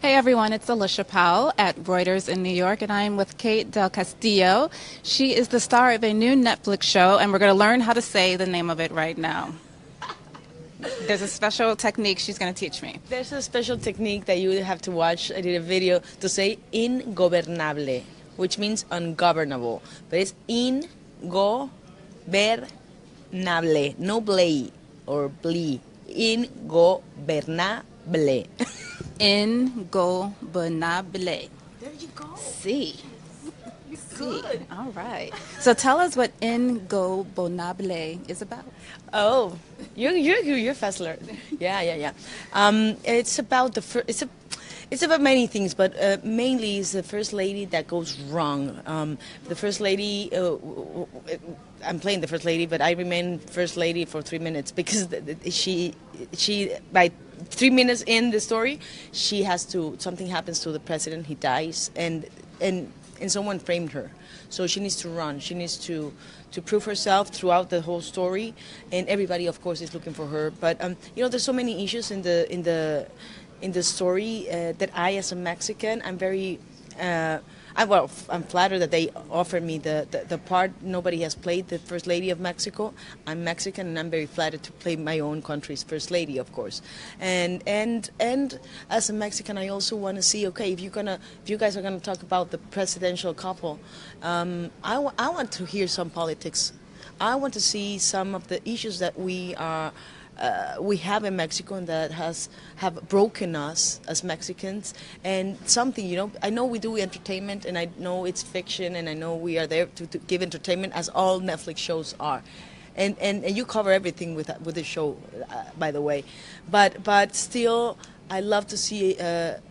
Hey everyone, it's Alicia Powell at Reuters in New York, and I'm with Kate Del Castillo. She is the star of a new Netflix show, and we're going to learn how to say the name of it right now. There's a special technique she's going to teach me. There's a special technique that you have to watch. I did a video to say ingobernable, which means ungovernable. But it's ingobernable, no blay or blee. Ingobernable. Ingobernable. There you go. See. Good. All right. So tell us what ingobernable is about. Oh, you're fast learner. Yeah. It's about it's about many things, but mainly it's the first lady that goes wrong. The first lady. I'm playing the first lady, but I remain first lady for 3 minutes because she by 3 minutes in the story, something happens to the president. He dies, and someone framed her, so she needs to run. She needs to prove herself throughout the whole story, and everybody, of course, is looking for her. But there's so many issues in the story that I, as a Mexican, I'm very. I'm flattered that they offered me the part. Nobody has played the First Lady of Mexico. I'm Mexican, and I'm very flattered to play my own country's First Lady, of course. And as a Mexican, I also want to see. Okay, if you guys are gonna talk about the presidential couple, I want to hear some politics. I want to see some of the issues that we have in Mexico and that have broken us as Mexicans, and something, I know we do entertainment, and I know it's fiction, and I know we are there to give entertainment, as all Netflix shows are, and you cover everything with the show, by the way, but still I love to see a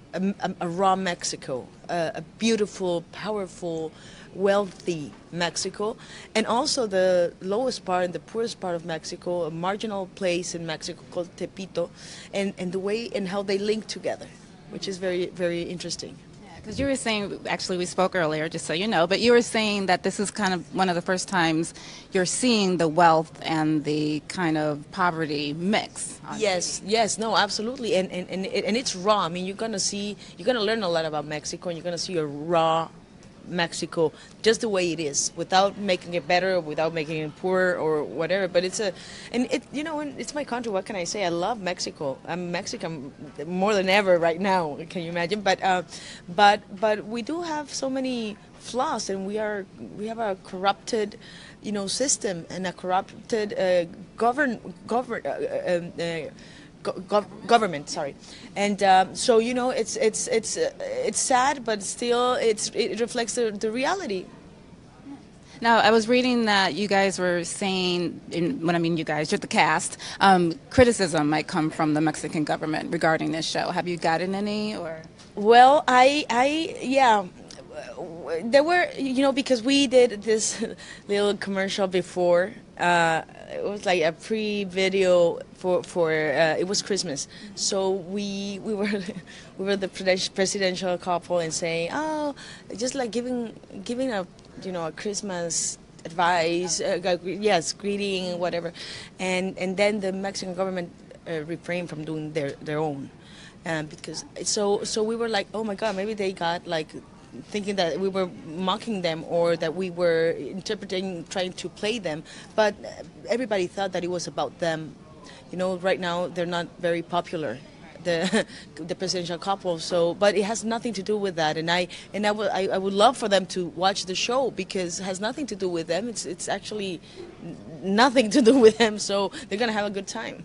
raw Mexico, a beautiful, powerful, wealthy Mexico, and also the lowest part and the poorest part of Mexico, a marginal place in Mexico called Tepito, and the way and how they link together, which is very, very interesting. Because you were saying, actually we spoke earlier, just so you know, but you were saying that this is kind of one of the first times you're seeing the wealth and the kind of poverty mix. Yes, no, absolutely, and it's raw. I mean, you're gonna learn a lot about Mexico, and you're gonna see a raw Mexico just the way it is, without making it better, without making it poorer or whatever. But it's it's my country. What can I say? I love Mexico. I'm Mexican more than ever right now. Can you imagine? But we do have so many flaws, and we have a corrupted, system, and a corrupted government, sorry, and so it's sad, but still it reflects the reality. Now, I was reading that you guys were saying, when I mean you guys, you're the cast, criticism might come from the Mexican government regarding this show. Have you gotten any, or? Well, yeah. There were, because we did this little commercial before. It was like a pre-video for it was Christmas, so we were the presidential couple and saying, oh, just like giving a Christmas advice, yes, greeting, whatever, and then the Mexican government refrained from doing their own, because so we were like, oh my God, maybe they got like thinking that we were mocking them or that we were trying to play them, but everybody thought that it was about them. Right now they're not very popular, the presidential couple. So, but it has nothing to do with that. And I would love for them to watch the show, because it has nothing to do with them. It's actually nothing to do with them. So they're gonna have a good time.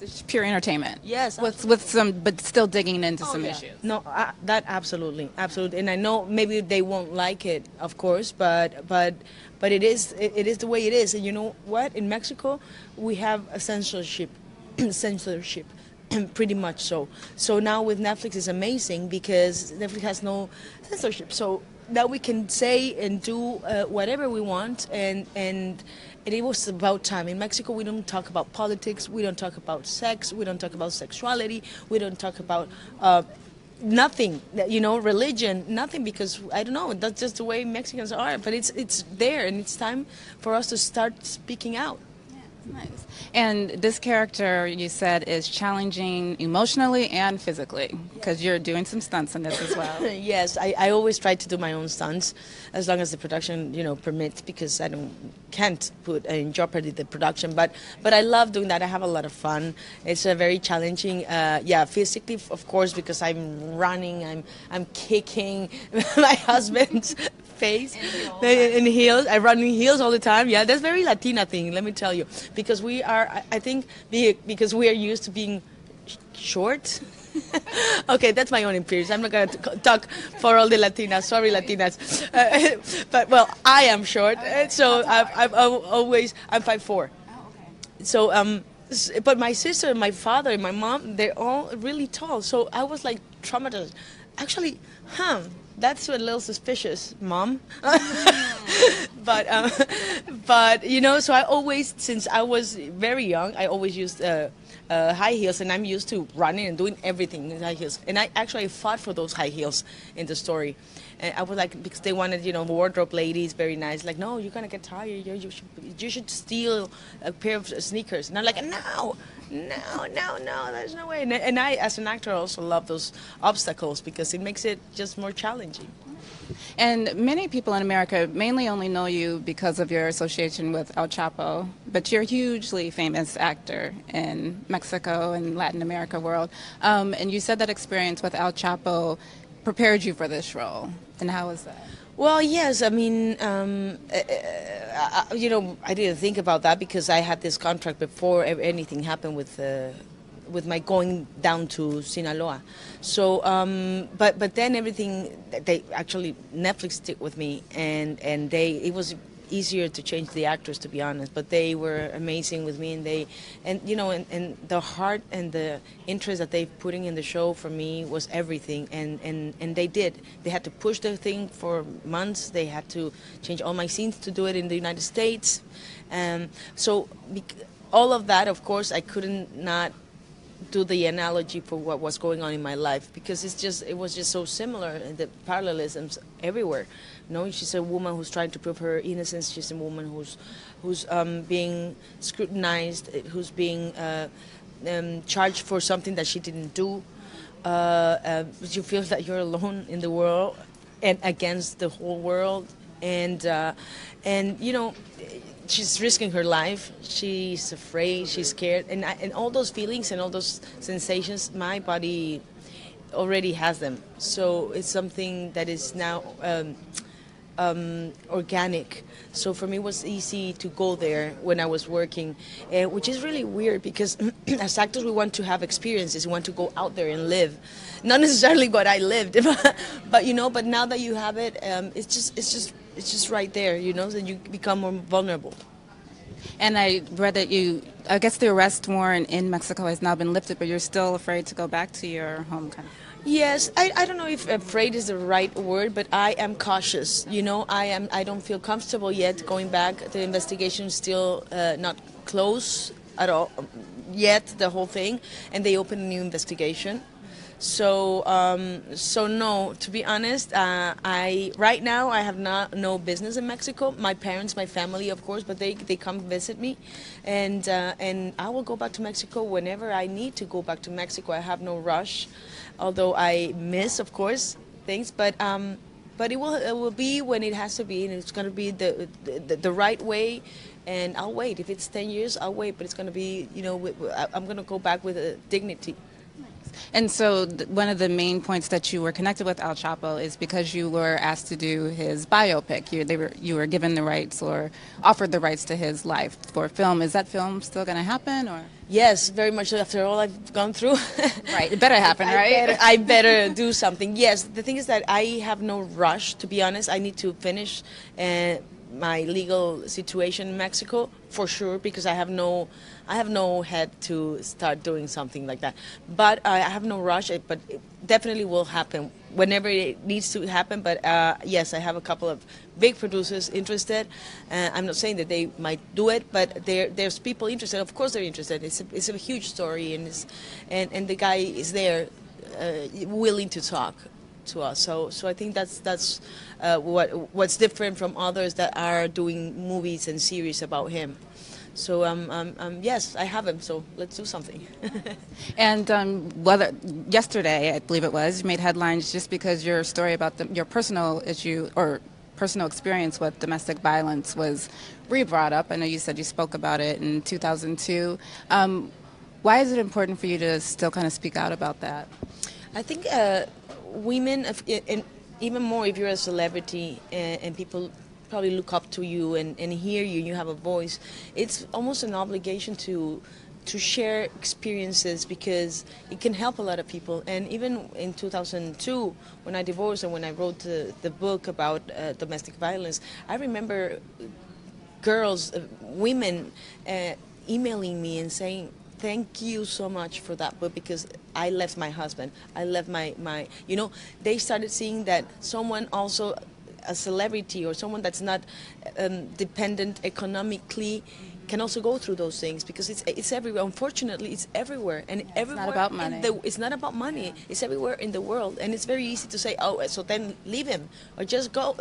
It's just pure entertainment. Yes, with some, but still digging into some issues. No, that absolutely, and I know maybe they won't like it, of course, but it is the way it is. And you know what? In Mexico, we have a censorship, pretty much so. So now with Netflix, it's amazing because Netflix has no censorship. So now we can say and do whatever we want, and it was about time. In Mexico, we don't talk about politics, we don't talk about sex, we don't talk about sexuality, we don't talk about nothing, religion, nothing, because I don't know, that's just the way Mexicans are. But it's there, and it's time for us to start speaking out. Nice. And this character, you said, is challenging emotionally and physically because you're doing some stunts in this as well. Yes, I always try to do my own stunts as long as the production, permits, because I can't put in jeopardy the production. But I love doing that. I have a lot of fun. It's a very challenging, physically, of course, because I'm running, I'm kicking my husband's face in heels. I run in heels all the time. Yeah, that's very Latina thing. Let me tell you, because we are. I think because we are used to being short. Okay, that's my own experience. I'm not going to talk for all the Latinas. Sorry, Latinas. But well, I am short, so I'm 5'4". So but my sister, my father, and my mom, they're all really tall. So I was like traumatized. Actually, that's a little suspicious, Mom. but so I always, since I was very young, I always used high heels, and I'm used to running and doing everything in high heels. And I actually fought for those high heels in the story. And I was like, because they wanted, wardrobe ladies, very nice. Like, no, you're gonna get tired. You should steal a pair of sneakers. And I'm like, no, there's no way. And I, as an actor, also love those obstacles because it makes it just more challenging. And many people in America mainly only know you because of your association with El Chapo, but you're a hugely famous actor in Mexico and Latin America world. And you said that experience with El Chapo prepared you for this role. And how was that? Well, yes. I mean, I didn't think about that because I had this contract before anything happened with my going down to Sinaloa. So, but then everything, they actually, Netflix did with me, and it was easier to change the actors, to be honest, but they were amazing with me, and the heart and the interest that they putting in the show for me was everything, and they had to push the thing for months. They had to change all my scenes to do it in the United States, so all of that, of course, I couldn't not do the analogy for what was going on in my life, because it was just so similar, and the parallelisms everywhere. She's a woman who's trying to prove her innocence. She's a woman who's being scrutinized, who's being charged for something that she didn't do. You feel that you're alone in the world and against the whole world, and she's risking her life. She's afraid. She's scared, and all those feelings and all those sensations, my body already has them. So it's something that is now organic. So for me, it was easy to go there when I was working, which is really weird because as actors, we want to have experiences. We want to go out there and live, not necessarily what I lived, but now that you have it, it's just right there, that you become more vulnerable. And I read that I guess the arrest warrant in Mexico has now been lifted, but you're still afraid to go back to your home country. Yes, I don't know if afraid is the right word, but I am cautious. I don't feel comfortable yet going back. The investigation is still not closed at all yet, the whole thing, and they opened a new investigation. So no, to be honest, right now I have no business in Mexico. My parents, my family, of course, but they come visit me, and I will go back to Mexico whenever I need to go back to Mexico. I have no rush, although I miss, of course, things, but it will be when it has to be, and it's going to be the right way. And I'll wait. If it's 10 years, I'll wait. But it's going to be, I'm going to go back with a dignity. And so one of the main points that you were connected with El Chapo is because you were asked to do his biopic. You were given the rights or offered the rights to his life for film. Is that film still going to happen? Or? Yes, very much so. After all I've gone through. Right, it better happen, right? I better do something. Yes, the thing is that I have no rush, to be honest. I need to finish my legal situation in Mexico for sure, because I have no head to start doing something like that. But I have no rush. But it definitely will happen whenever it needs to happen. But yes, I have a couple of big producers interested. I'm not saying that they might do it, but there's people interested. Of course, they're interested. It's a huge story, and the guy is there, willing to talk to us. So I think that's what's different from others that are doing movies and series about him. So yes, I have them. So let's do something. And whether yesterday, I believe it was, you made headlines just because your story about your personal issue or personal experience with domestic violence was re-brought up. I know you said you spoke about it in 2002. Why is it important for you to still kind of speak out about that? I think women, and even more if you're a celebrity and people probably look up to you and hear you, you have a voice, it's almost an obligation to share experiences because it can help a lot of people. And even in 2002, when I divorced and when I wrote the book about domestic violence, I remember girls, women emailing me and saying, thank you so much for that book because I left my husband. I left my they started seeing that someone also, a celebrity or someone that's not dependent economically, can also go through those things because it's everywhere. Unfortunately, it's everywhere and everywhere. It's not about money. It's not about money. It's everywhere in the world, and it's very easy to say, oh, so then leave him or just go.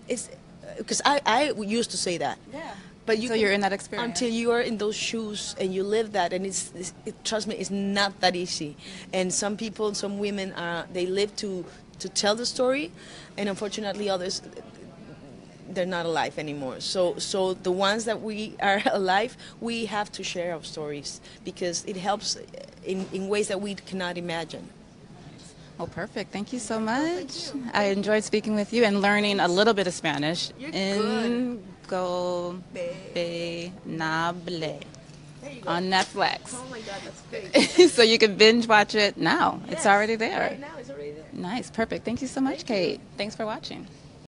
It's because I used to say that. Yeah. But you're in that experience until you are in those shoes and you live that, and trust me, it's not that easy. And some people, some women, they live to tell the story, and unfortunately, others, they're not alive anymore. So the ones that we are alive, we have to share our stories because it helps in ways that we cannot imagine. Oh, perfect. Thank you so much. I enjoyed speaking with you and learning a little bit of Spanish. You're good. Ingobernable on Netflix. Oh my God, that's great. So you can binge watch it now. Yes, it's already there. Right now, it's already there. Nice. Perfect. Thank you so much, Kate. Thanks for watching.